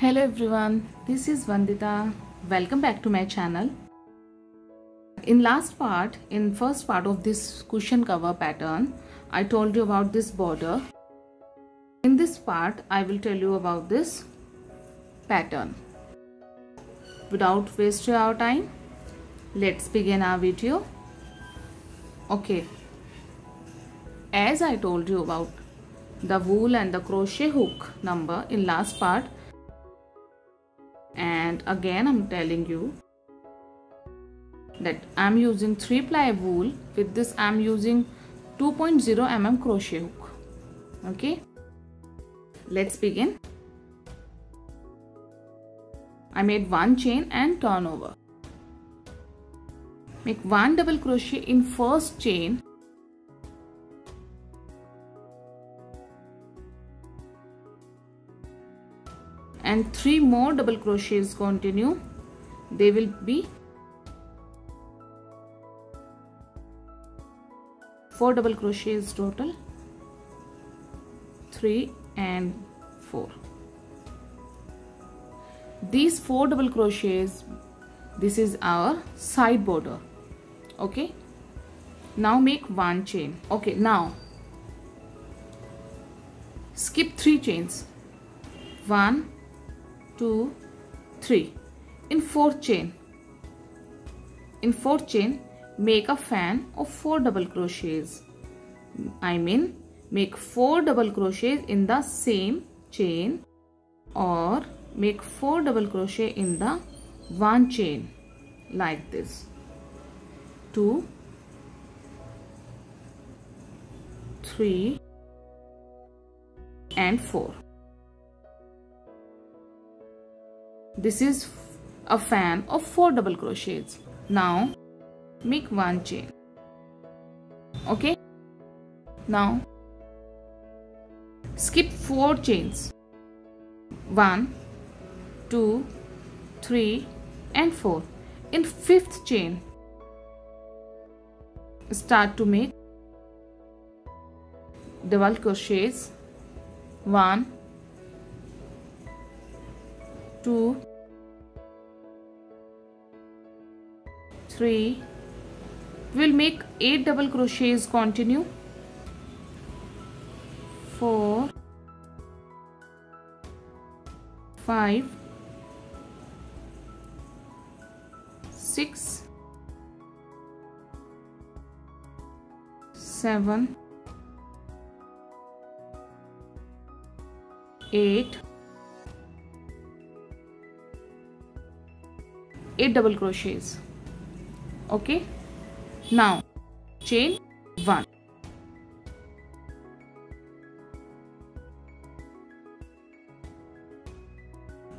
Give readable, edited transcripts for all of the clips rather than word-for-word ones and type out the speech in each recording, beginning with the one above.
Hello everyone, this is Vandita. Welcome back to my channel. In first part of this cushion cover pattern, I told you about this border. In this part, I will tell you about this pattern. Without wasting our time, let's begin our video. Okay, as I told you about the wool and the crochet hook number in last part, and again I'm telling you that I'm using 3-ply wool. With this I'm using 2.0 mm crochet hook. Okay, let's begin. I made 1 chain and turn over. Make 1 double crochet in first chain, and 3 more double crochets continue. They will be 4 double crochets total, 3 and 4. These 4 double crochets, this is our side border. Okay, now make 1 chain. Okay, now skip 3 chains, 1 2 3. In fourth chain make a fan of 4 double crochets. Make 4 double crochets in the same chain, or make 4 double crochet in the 1 chain like this. 2 3 and 4. This is a fan of 4 double crochets. Now make 1 chain. Okay, now skip 4 chains, 1 2 3 and 4. In fifth chain start to make double crochets, 1 2 3. We'll make 8 double crochets continue, 4 5 6 7 8 double crochets. Okay, now chain 1.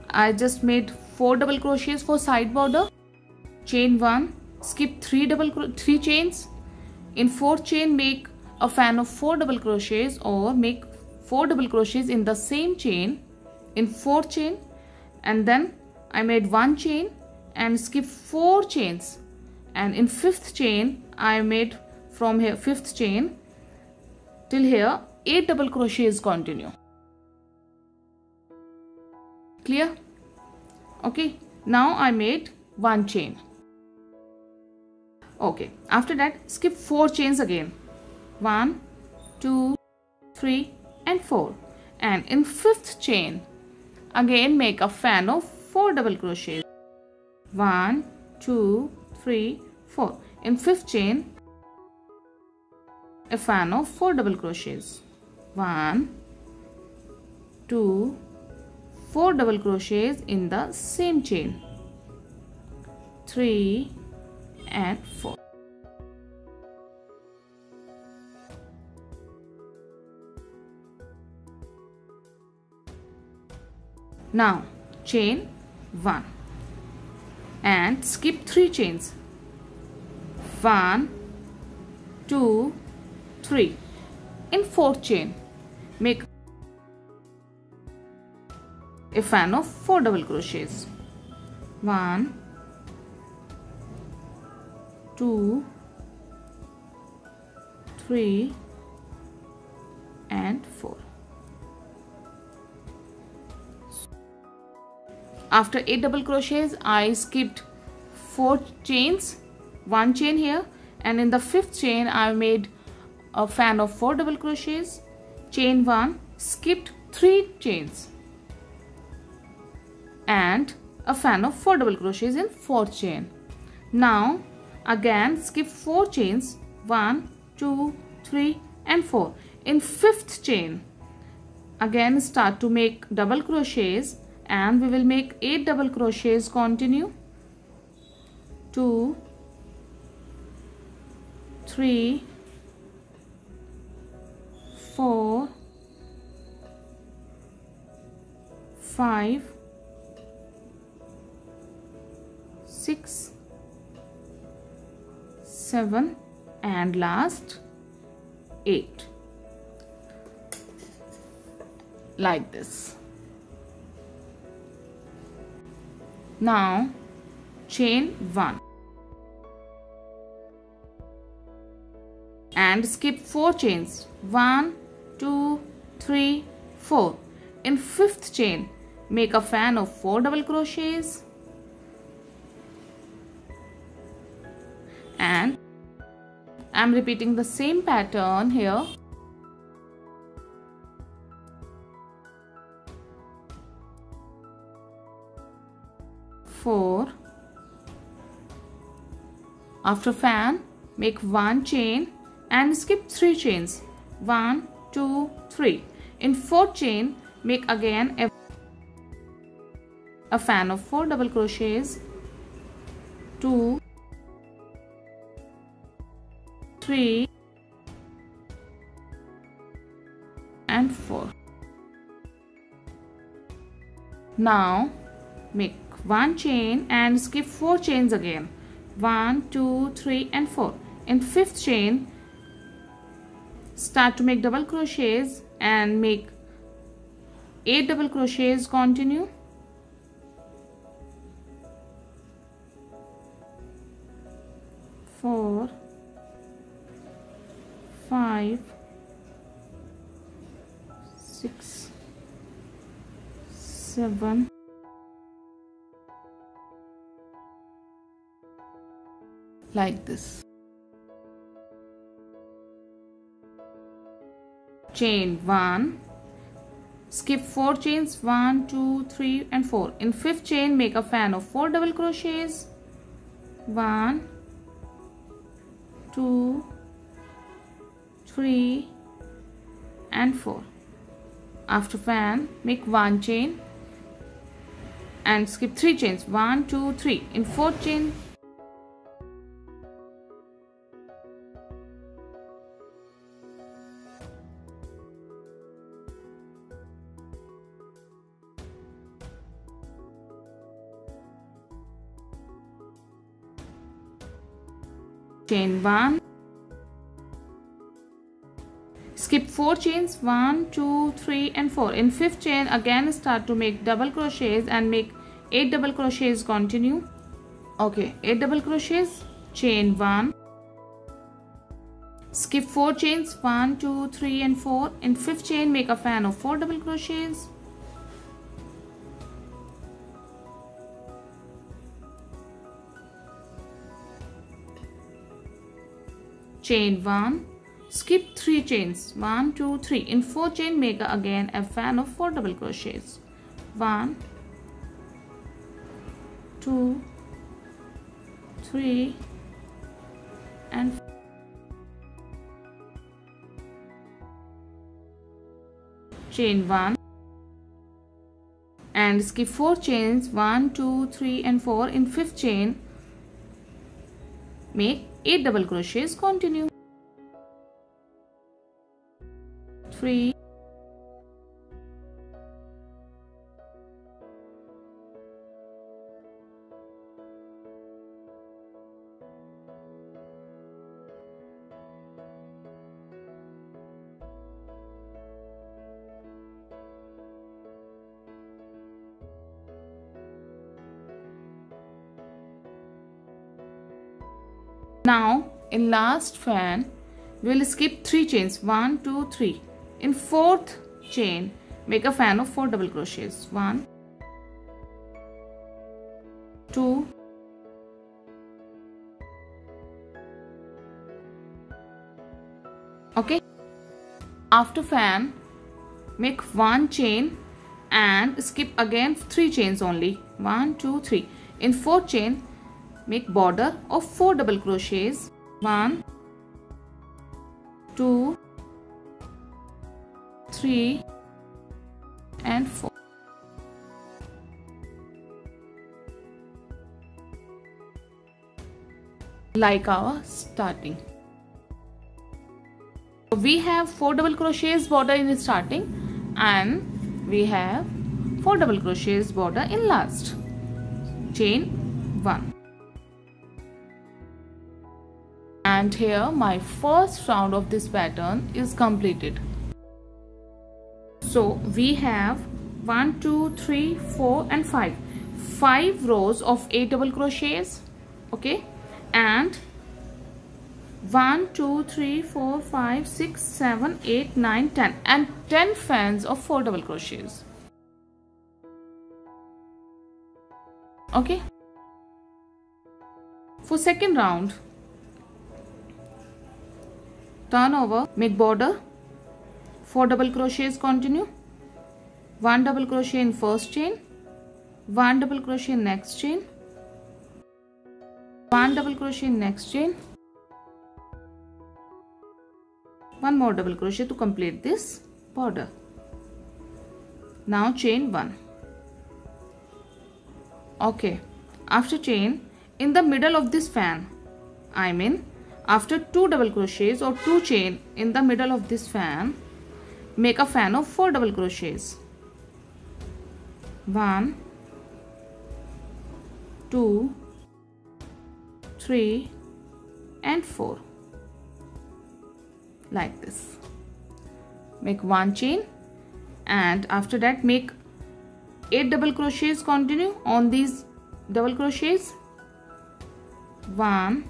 I just made 4 double crochets for side border. Chain 1, skip 3 chains. In fourth chain make a fan of 4 double crochets, or make 4 double crochets in the same chain in fourth chain, and then I made 1 chain and skip 4 chains, and in fifth chain I made from here, fifth chain till here, 8 double crochets continue. Clear? Okay, now I made 1 chain. Okay, after that skip 4 chains again, 1 2 3 and 4, and in fifth chain again make a fan of 4 double crochets, 1 2 3 4. In fifth chain a fan of 4 double crochets, 1 2 4 double crochets in the same chain, 3 and 4. Now chain 1 and skip 3 chains, 1 2 3. In fourth chain make a fan of 4 double crochets, 1 2 3 and 4. After 8 double crochets, I skipped 4 chains, 1 chain here, and in the 5th chain I made a fan of 4 double crochets, chain 1, skipped 3 chains, and a fan of 4 double crochets in 4th chain. Now again skip 4 chains, 1, 2, 3 and 4. In 5th chain again start to make double crochets, and we will make 8 double crochets. Continue 2, 3, 4, 5, 6, 7 and last 8, like this. Now chain 1 and skip 4 chains, 1, 2, 3, 4. In 5th chain make a fan of 4 double crochets, and I am repeating the same pattern here. Four. After fan make 1 chain and skip 3 chains, 1, 2, 3. In 4th chain make again a fan of 4 double crochets, 2, 3 and 4. Now make 1 chain and skip 4 chains again, 1, 2, 3 and 4. In 5th chain start to make double crochets and make 8 double crochets. Continue 4, 5, 6, 7, like this. Chain 1, skip 4 chains, 1, 2, 3 and 4. In 5th chain make a fan of 4 double crochets, 1, 2, 3 and 4. After fan make 1 chain and skip 3 chains, 1, 2, 3. In 4th chain chain 1, skip 4 chains, 1, 2, 3 and 4. In 5th chain again start to make double crochets and make 8 double crochets. Continue. Okay, 8 double crochets, chain 1, skip 4 chains, 1, 2, 3 and 4. In 5th chain make a fan of 4 double crochets, chain 1, skip 3 chains, 1, 2, 3. In 4th chain make again a fan of 4 double crochets, 1, 2, 3 and 4. Chain 1 and skip 4 chains, 1, 2, 3 and 4. In 5th chain make 8 double crochets. Continue 3, 4. Now in last fan we will skip 3 chains, 1, 2, 3. In 4th chain make a fan of 4 double crochets, 1, 2, okay. After fan, make 1 chain and skip again 3 chains only. 1, 2, 3. In 4th chain, make border of 4 double crochets. 1, 2, 3 and 4. Like our starting. We have 4 double crochets border in starting and we have 4 double crochets border in last. Chain 1. And here my first round of this pattern is completed. So we have 1, 2, 3, 4 and 5. 5 rows of 8 double crochets, okay, and 1, 2, 3, 4, 5, 6, 7, 8, 9, 10 and 10 fans of 4 double crochets. Okay. For second round, turn over, make border, 4 double crochets continue, 1 double crochet in first chain, 1 double crochet in next chain, 1 double crochet in next chain, 1 more double crochet to complete this border. Now chain 1. Okay, after chain, in the middle of this fan, I mean after 2 double crochets or 2 chain in the middle of this fan, make a fan of 4 double crochets. 1, 2, 3 and 4. Like this. Make 1 chain and after that make 8 double crochets continue on these double crochets. 1,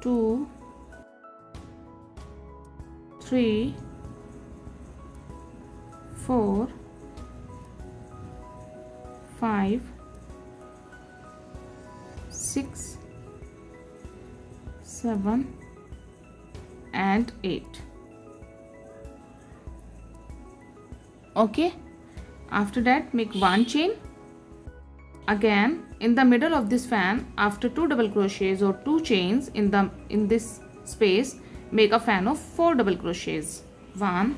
2, 3, 4, 5, 6, 7 and 8. Okay, after that make 1 chain again in the middle of this fan. After 2 double crochets or 2 chains in this space, make a fan of 4 double crochets. 1,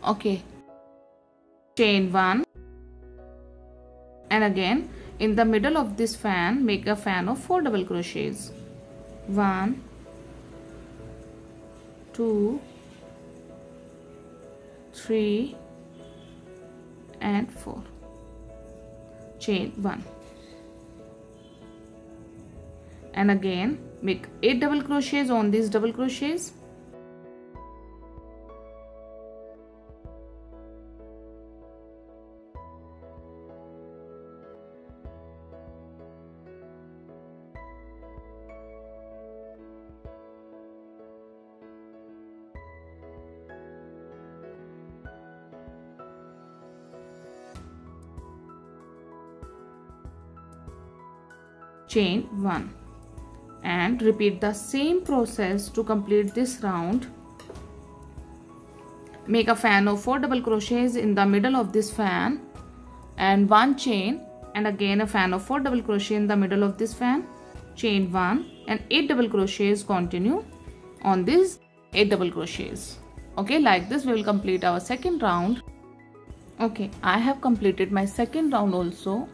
okay, chain 1 and again in the middle of this fan make a fan of 4 double crochets. 1, 2, 3 and 4. Chain 1 and again make 8 double crochets on these double crochets. Chain 1 and repeat the same process to complete this round. Make a fan of 4 double crochets in the middle of this fan and 1 chain and again a fan of 4 double crochet in the middle of this fan. Chain 1 and 8 double crochets continue on these 8 double crochets. Okay, like this we will complete our second round. Okay, I have completed my second round also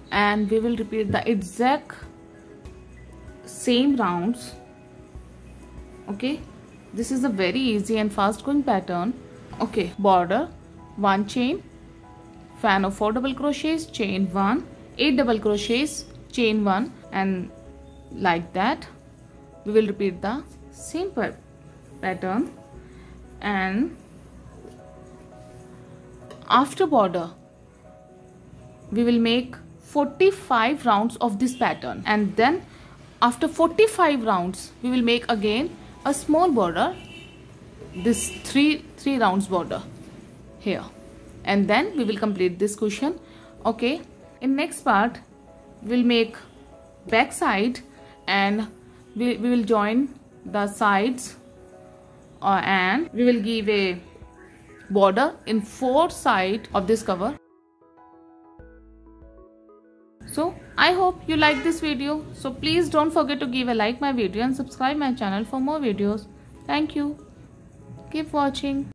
and we will repeat the exact same rounds. Okay, this is a very easy and fast going pattern. Okay, border, 1 chain, fan of 4 double crochets, chain 1, 8 double crochets, chain 1 and like that we will repeat the same pattern. And after border we will make 45 rounds of this pattern and then after 45 rounds we will make again a small border, this three rounds border here, and then we will complete this cushion. Okay, in next part we'll make back side, and we will join the sides and we will give a border in 4 sides of this cover. So I hope you like this video. So please don't forget to give a like my video and subscribe my channel for more videos. Thank you. Keep watching.